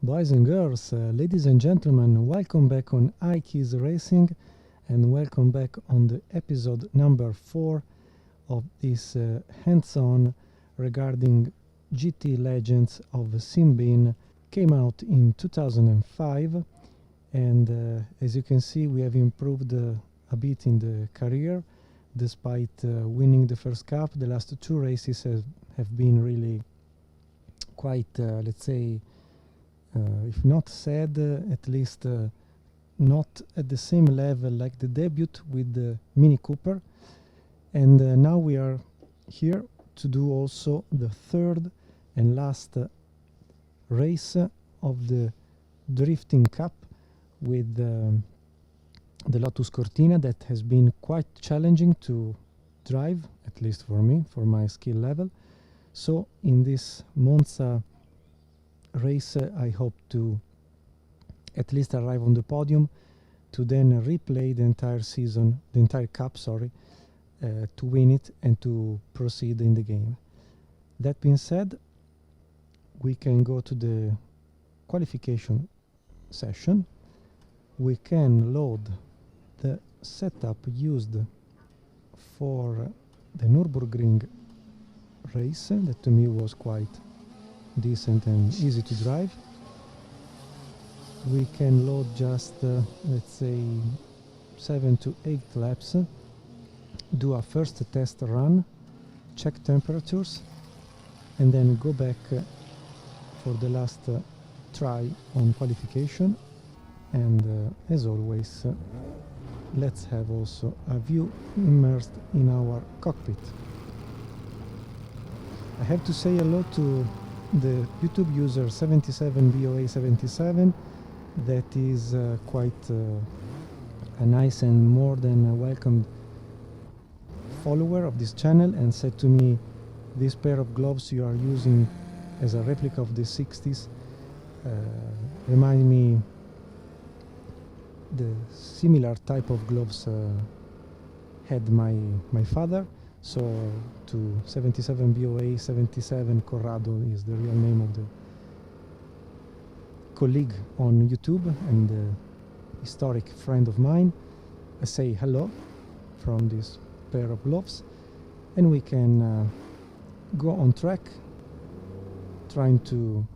Boys and girls, ladies and gentlemen, welcome back on iKeysRacing and welcome back on the episode number 4 of this hands-on regarding GTLegends of Simbin. Came out in 2005 and as you can see we have improved a bit in the career despite winning the first cup. The last two races have been really quite, let's say, if not sad, at least not at the same level like the debut with the Mini Cooper. And now we are here to do also the third and last race of the Drifting Cup with the Lotus Cortina, that has been quite challenging to drive, at least for me, for my skill level. So in this Monza race I hope to at least arrive on the podium, to then replay the entire season, the entire cup, sorry, to win it and to proceed in the game. That being said, we can go to the qualification session. We can load the setup used for the Nürburgring race, that to me was quite decent and easy to drive. We can load just let's say 7 to 8 laps, do a first test run, check temperatures, and then go back for the last try on qualification. And as always, let's have also a view immersed in our cockpit. I have to say hello to the YouTube user 77BOA77, that is quite a nice and more than a welcomed follower of this channel, and said to me, this pair of gloves you are using as a replica of the 60s remind me the similar type of gloves had my father. So to 77BOA77, Corrado is the real name of the colleague on YouTube and a historic friend of mine. I say hello from this pair of gloves, and we can go on track, trying to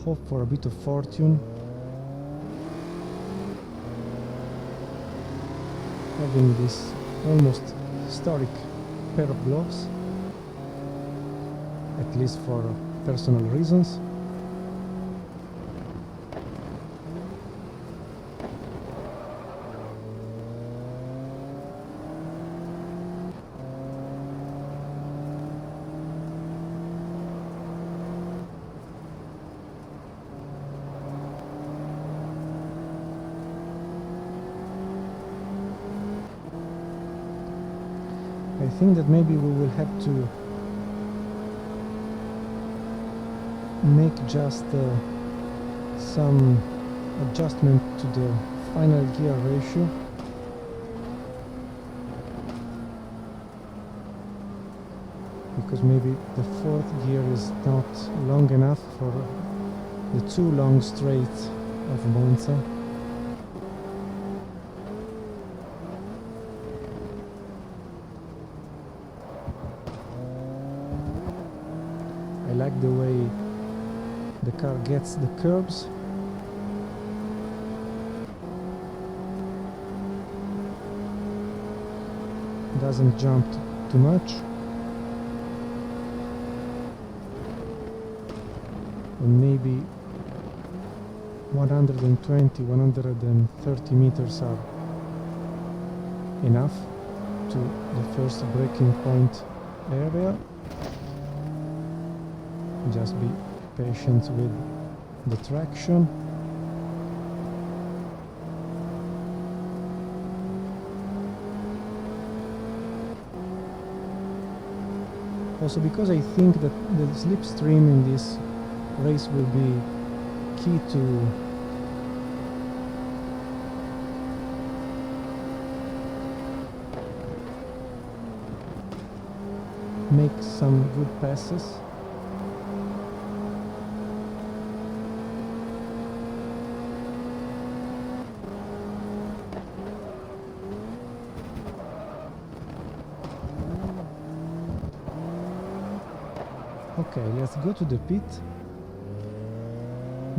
hope for a bit of fortune, having this almost historic pair of gloves, at least for personal reasons. I think that maybe we will have to make just some adjustment to the final gear ratio, because maybe the fourth gear is not long enough for the too long straight of Monza. I like the way the car gets the curbs. Doesn't jump too much. And maybe 120, 130 meters are enough to the first braking point area. Just be patient with the traction. Also because I think that the slipstream in this race will be key to make some good passes. Okay, let's go to the pit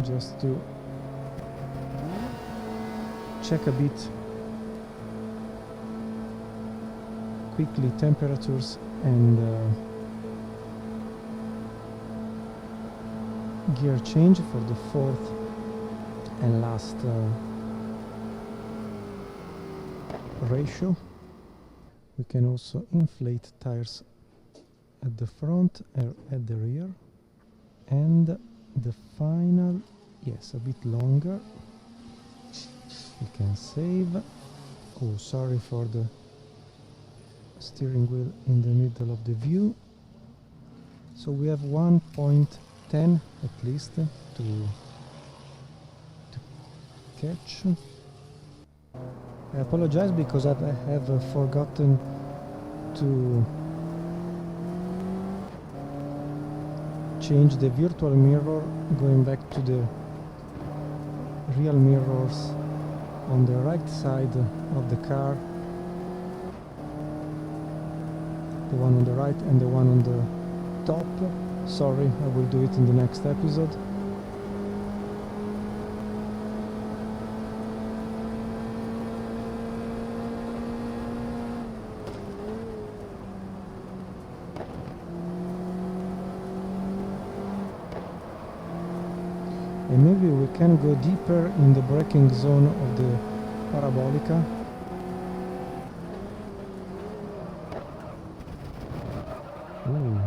just to check a bit quickly temperatures and gear change for the fourth and last ratio. We can also inflate tires at the front or at the rear, and the final, yes, a bit longer. We can save. Oh, sorry for the steering wheel in the middle of the view. So we have 1.10 at least to catch. I apologize because I have forgotten to change the virtual mirror, going back to the real mirrors on the right side of the car, the one on the right and the one on the top. Sorry, I will do it in the next episode. And maybe we can go deeper in the braking zone of the Parabolica. Ooh.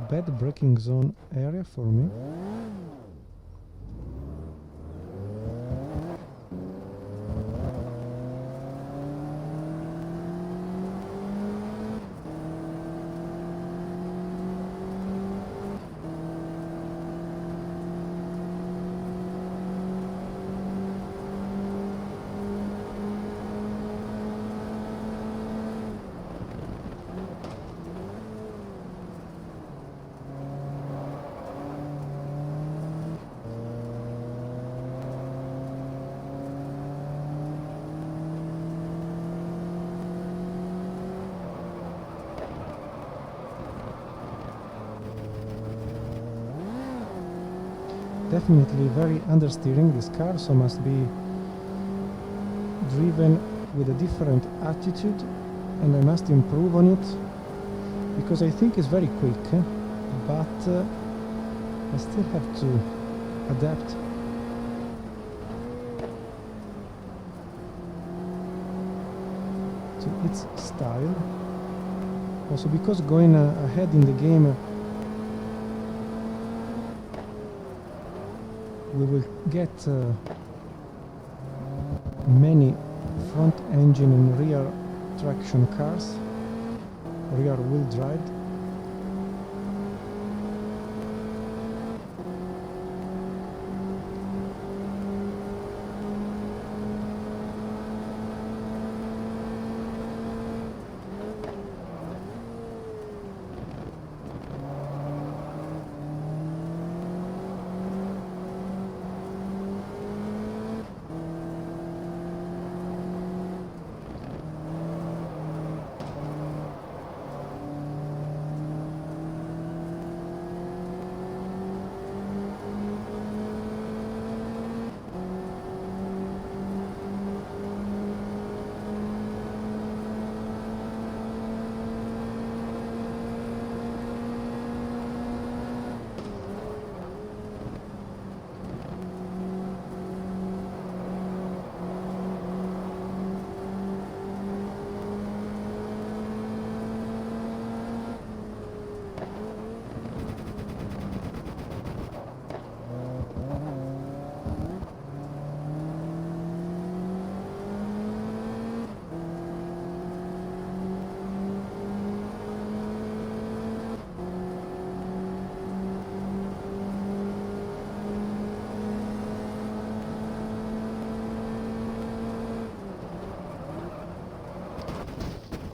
Bad braking zone area for me. Definitely very understeering this car, so must be driven with a different attitude, and I must improve on it because I think it's very quick, but I still have to adapt. To its style. Also because going ahead in the game, we will get many front engine and rear traction cars, rear wheel drive.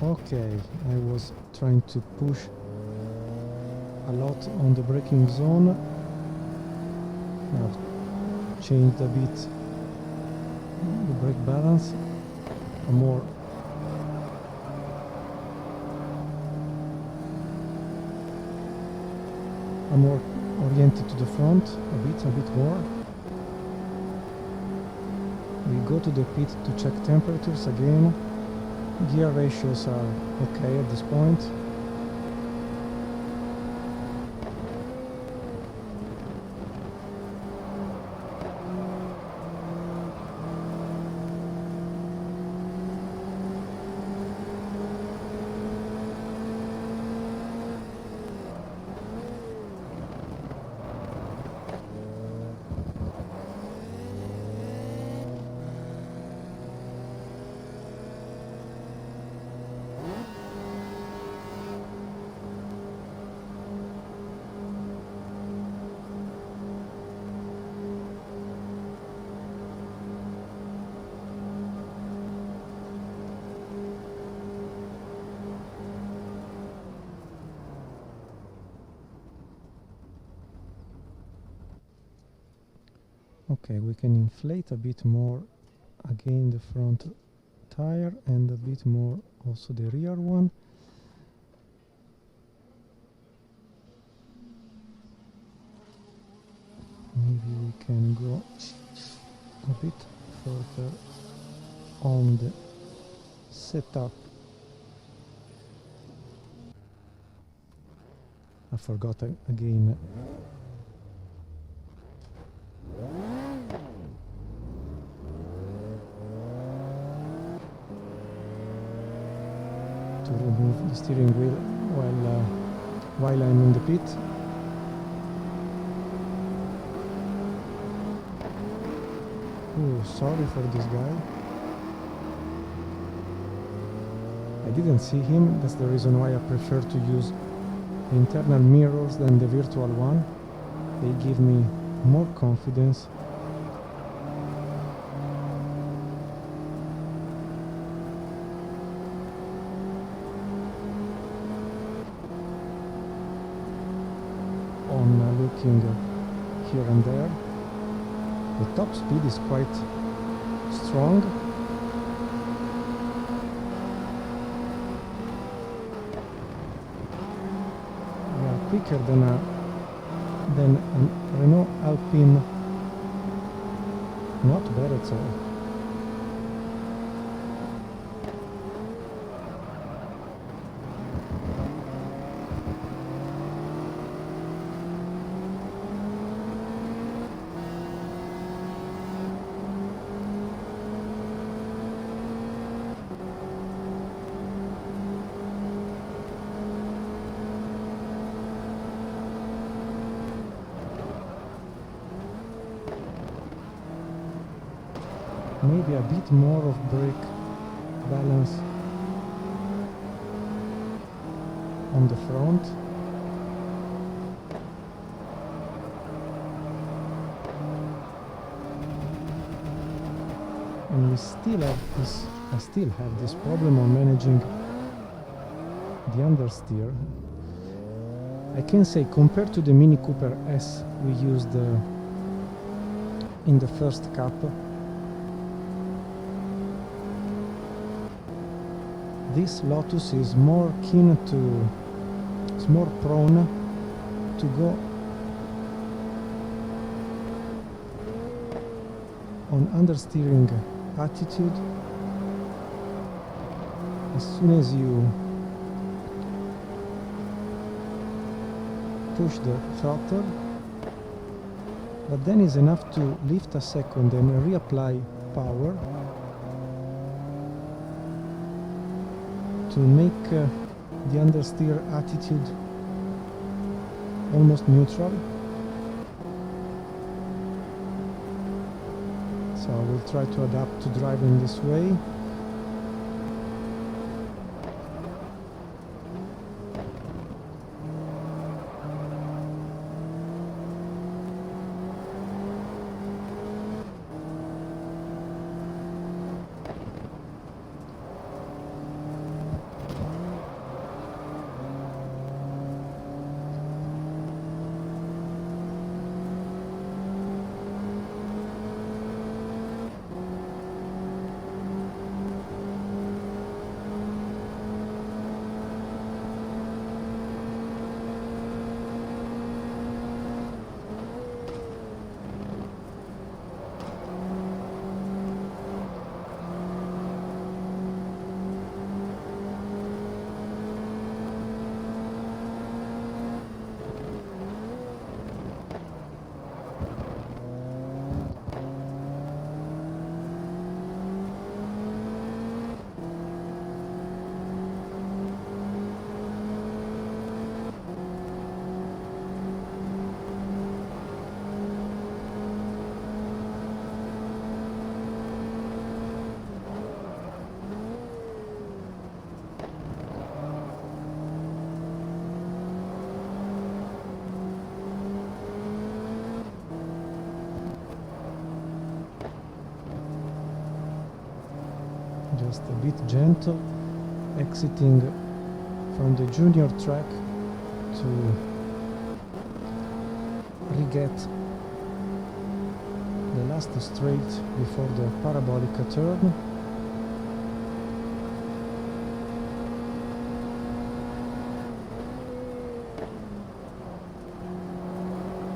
Okay, I was trying to push a lot on the braking zone. I've changed a bit the brake balance. more oriented to the front, a bit more. We go to the pit to check temperatures again. Gear ratios are okay at this point. Okay, we can inflate a bit more again the front tire and a bit more also the rear one. Maybe we can go a bit further on the setup. I forgot again. To remove the steering wheel while I'm in the pit. Oh, sorry for this guy. I didn't see him. That's the reason why I prefer to use the internal mirrors than the virtual one. They give me more confidence. On looking here and there. The top speed is quite strong. We are quicker than a Renault Alpine. Not bad at all. Maybe a bit more of brake balance on the front. And we still have this, I still have this problem on managing the understeer. I can say compared to the Mini Cooper S we used in the first Cup, this Lotus is more keen to, is more prone to go on understeering attitude as soon as you push the throttle, but then is enough to lift a second and reapply power to make the understeer attitude almost neutral. So I will try to adapt to driving this way. just a bit gentle, exiting from the junior track to re-get the last straight before the parabolic turn.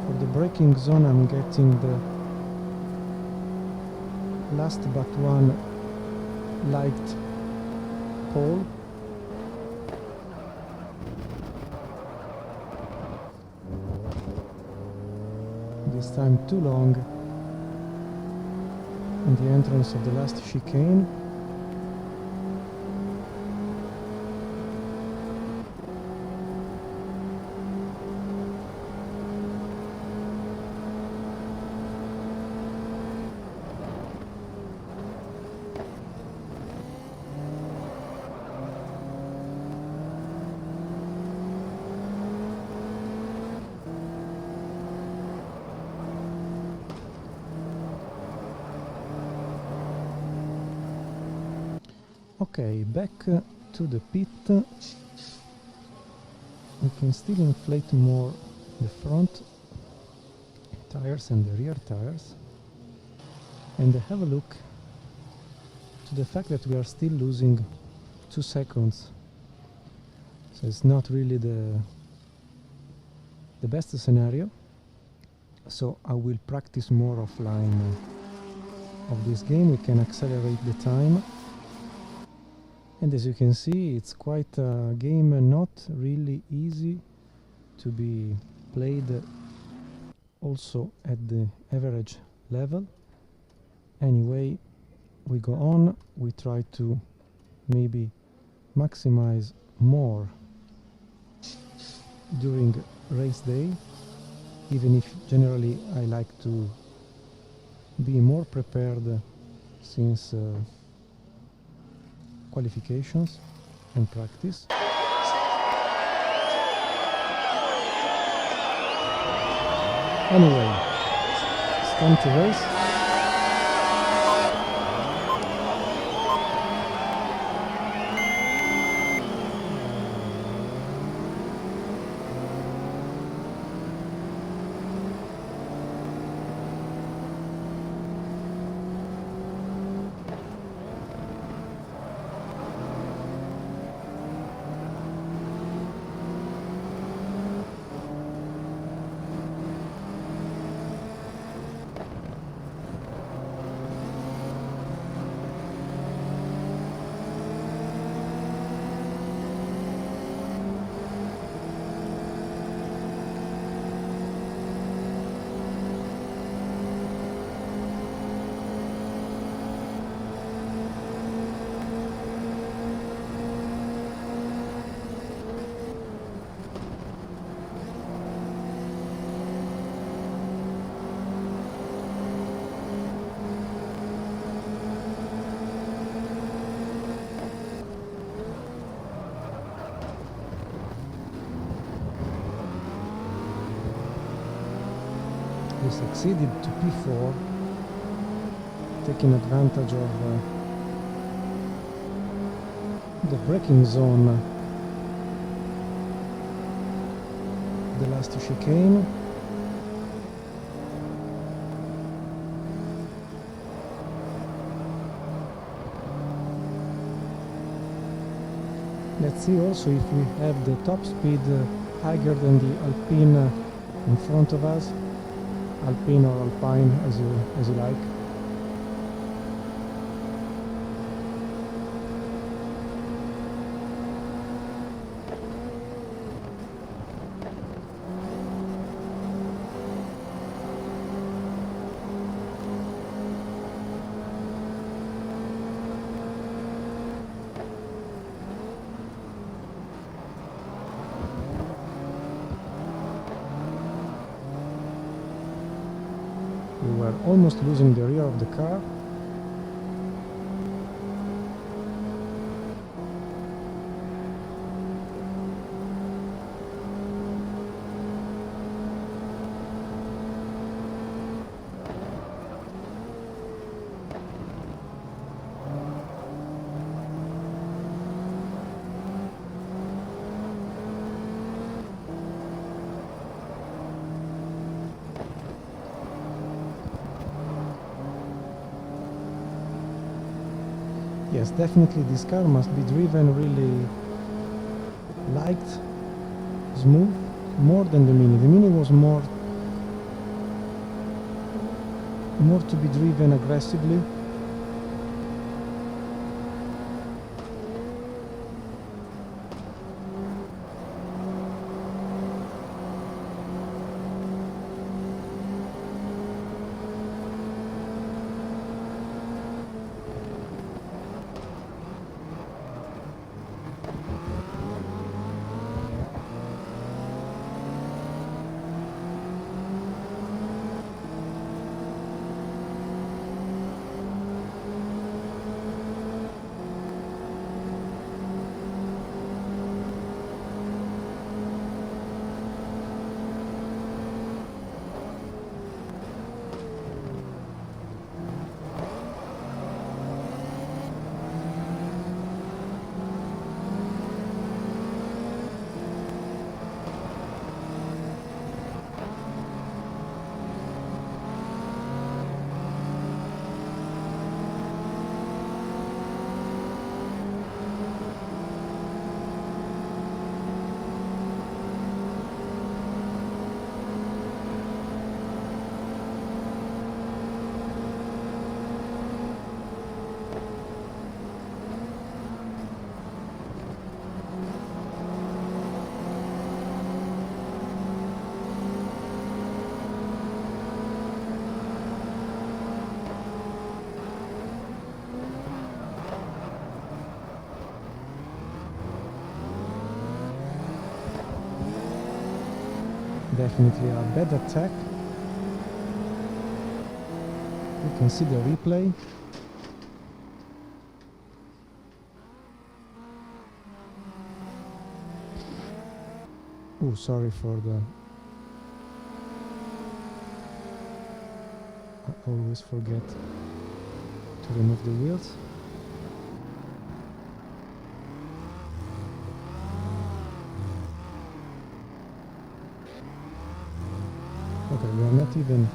For the braking zone I'm getting the last but one light pole. This time too long in the entrance of the last chicane. Okay, back to the pit. We can still inflate more the front tires and the rear tires, and have a look to the fact that we are still losing 2 seconds. So it's not really the best scenario. So I will practice more offline of this game. We can accelerate the time. And as you can see, it's quite a game not really easy to be played also at the average level. Anyway, we go on, we try to maybe maximize more during race day, even if generally I like to be more prepared since qualifications and practice. Anyway, it's time to race. We succeeded to P4, taking advantage of the braking zone, the last chicane. Let's see also if we have the top speed higher than the Alpine in front of us. Alpine or Alpine, as you like. We were almost losing the rear of the car. yes, definitely this car must be driven really light, smooth, more than the Mini. The Mini was more to be driven aggressively. Definitely a bad attack. You can see the replay. Oh, sorry for the... I always forget to remove the wheels. Okay, we are not even...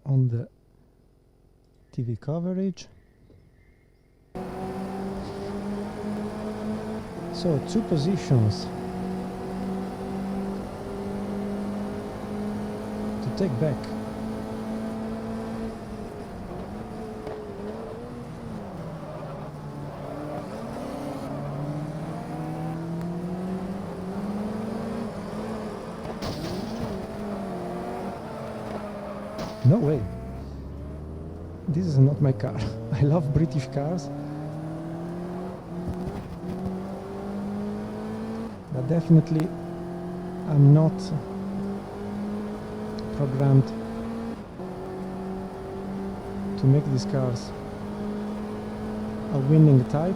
on the TV coverage. So, 2 positions to take back. No way. This is not my car. I love British cars. But definitely I'm not programmed to make these cars a winning type.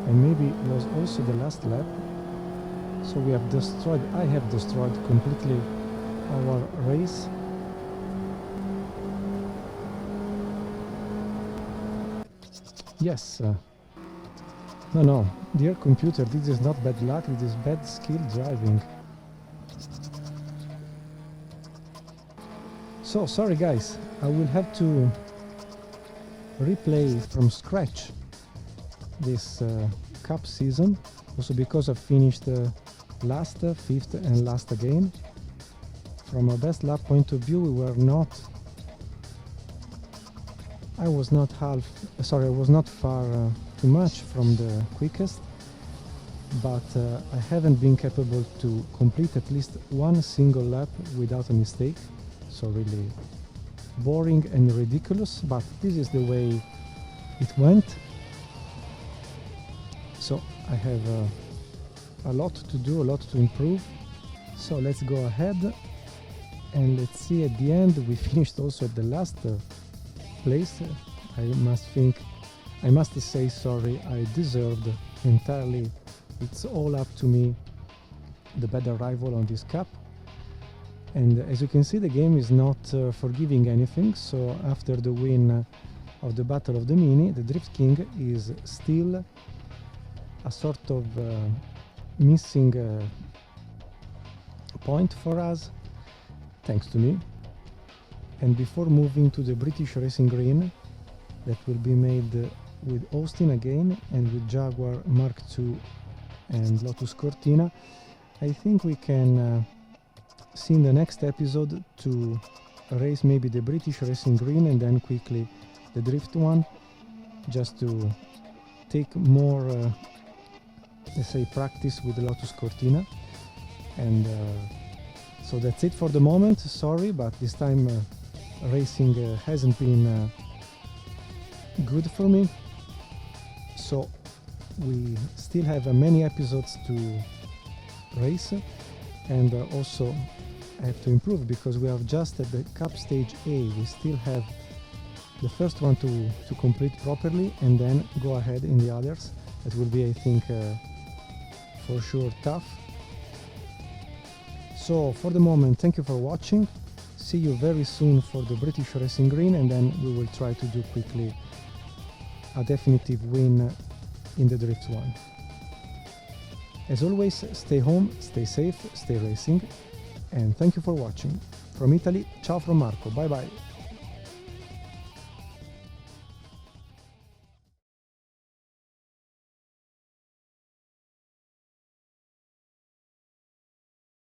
And maybe it was also the last lap, so I have destroyed completely our race. Yes, no, dear computer, this is not bad luck, this is bad skill driving. So, sorry guys, I will have to replay from scratch this cup season, also because I finished last, 5th and last game. From a best lap point of view, I was not far too much from the quickest, but I haven't been capable to complete at least one single lap without a mistake, so really boring and ridiculous, but this is the way it went. So I have a lot to do, a lot to improve. So let's go ahead And let's see, at the end we finished also at the last place. I must say sorry, I deserved entirely, it's all up to me, the bad arrival on this cup. And as you can see, the game is not forgiving anything, so after the win of the Battle of the Mini, the Drift King is still a sort of missing point for us, thanks to me. And before moving to the British Racing Green, that will be made with Austin again and with Jaguar Mark II and Lotus Cortina, I think we can see in the next episode to race maybe the British Racing Green and then quickly the Drift one, just to take more, let's say, practice with Lotus Cortina. And so that's it for the moment. Sorry, but this time racing hasn't been good for me, so we still have many episodes to race, and also I have to improve because we are just at the Cup Stage A. We still have the first one to complete properly and then go ahead in the others. That will be, I think, for sure tough. So for the moment, thank you for watching. See you very soon for the British Racing Green, and then we will try to do quickly a definitive win in the Drift one. As always, stay home, stay safe, stay racing, and thank you for watching. From Italy, ciao from Marco, bye bye.